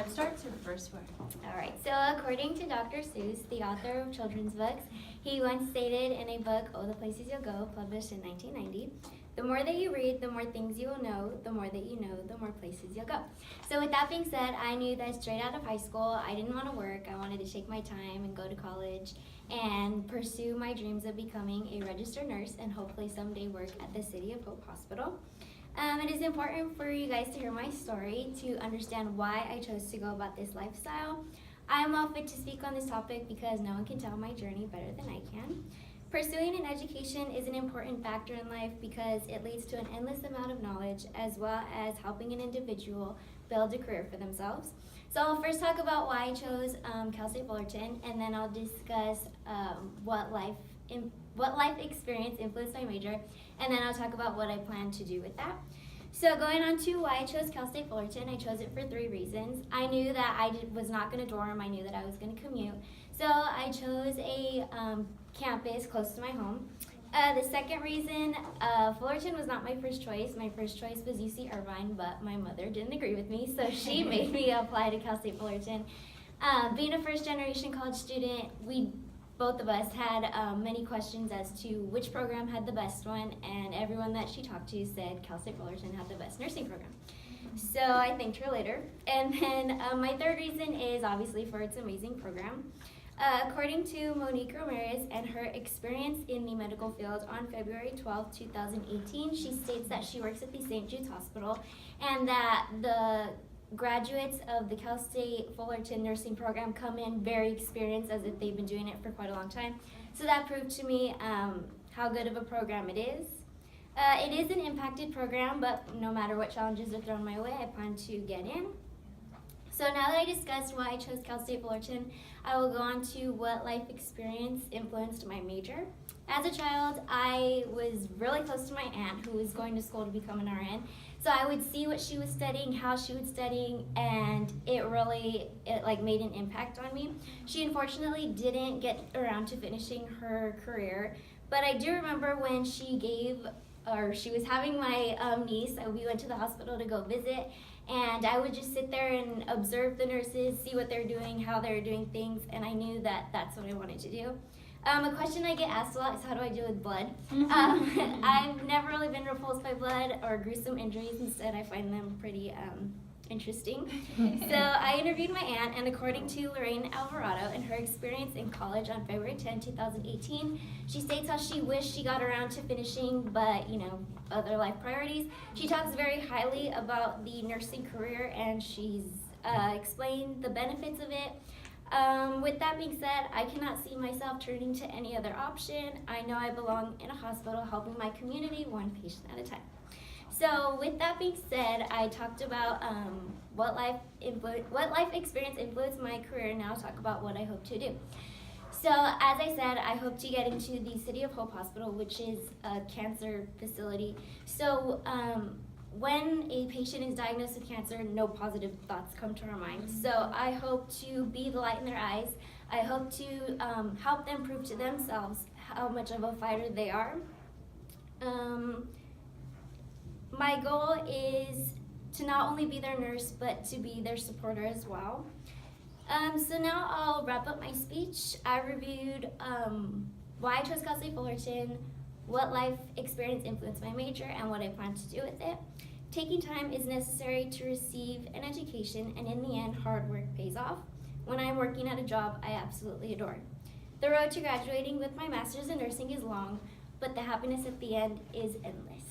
time starts your first word. All right, so according to Dr. Seuss, the author of children's books, he once stated in a book, Oh, the Places You'll Go, published in 1990, the more that you read, the more things you will know. The more that you know, the more places you'll go. So with that being said, I knew that straight out of high school, I didn't want to work. I wanted to take my time and go to college and pursue my dreams of becoming a registered nurse and hopefully someday work at the City of Hope Hospital. It is important for you guys to hear my story to understand why I chose to go about this lifestyle. I am well fit to speak on this topic because no one can tell my journey better than I can. Pursuing an education is an important factor in life because it leads to an endless amount of knowledge as well as helping an individual build a career for themselves. So I'll first talk about why I chose Cal State Fullerton, and then I'll discuss what life experience influenced my major, and then I'll talk about what I plan to do with that. So going on to why I chose Cal State Fullerton, I chose it for 3 reasons. I knew that I was not going to dorm. I knew that I was going to commute. So I chose a campus close to my home. The second reason, Fullerton was not my first choice. My first choice was UC Irvine, but my mother didn't agree with me, so she made me apply to Cal State Fullerton. Being a first-generation college student, both of us had many questions as to which program had the best one, and everyone that she talked to said Cal State Fullerton had the best nursing program. So I thanked her later. And then my third reason is obviously for its amazing program. According to Monique Ramirez and her experience in the medical field on February 12, 2018, she states that she works at the St. Jude's Hospital and that the graduates of the Cal State Fullerton nursing program come in very experienced as if they've been doing it for quite a long time. So that proved to me how good of a program it is. It is an impacted program, but no matter what challenges are thrown my way, I plan to get in. So now that I discussed why I chose Cal State Fullerton, I will go on to what life experience influenced my major. As a child, I was really close to my aunt who was going to school to become an RN. So I would see what she was studying, how she was studying, and it made an impact on me. She unfortunately didn't get around to finishing her career, but I do remember when she was having my niece, we went to the hospital to go visit, and I would just sit there and observe the nurses, see what they're doing, how they're doing things, and I knew that that's what I wanted to do. A question I get asked a lot is how do I deal with blood? I've never really been repulsed by blood or gruesome injuries. Instead, I find them pretty interesting. So I interviewed my aunt, and according to Lorraine Alvarado and her experience in college on February 10, 2018, she states how she wished she got around to finishing, but other life priorities. She talks very highly about the nursing career, and she's explained the benefits of it. With that being said, I cannot see myself turning to any other option. I know I belong in a hospital helping my community one patient at a time. So with that being said, I talked about what life experience influenced my career. Now I'll talk about what I hope to do. So as I said, I hope to get into the City of Hope Hospital, which is a cancer facility. So when a patient is diagnosed with cancer, no positive thoughts come to our mind. So I hope to be the light in their eyes. I hope to help them prove to themselves how much of a fighter they are. My goal is to not only be their nurse, but to be their supporter as well. So now I'll wrap up my speech. I reviewed why I chose Cal State Fullerton, what life experience influenced my major, and what I plan to do with it. Taking time is necessary to receive an education, and in the end, hard work pays off. When I'm working at a job I absolutely adore. The road to graduating with my master's in nursing is long, but the happiness at the end is endless.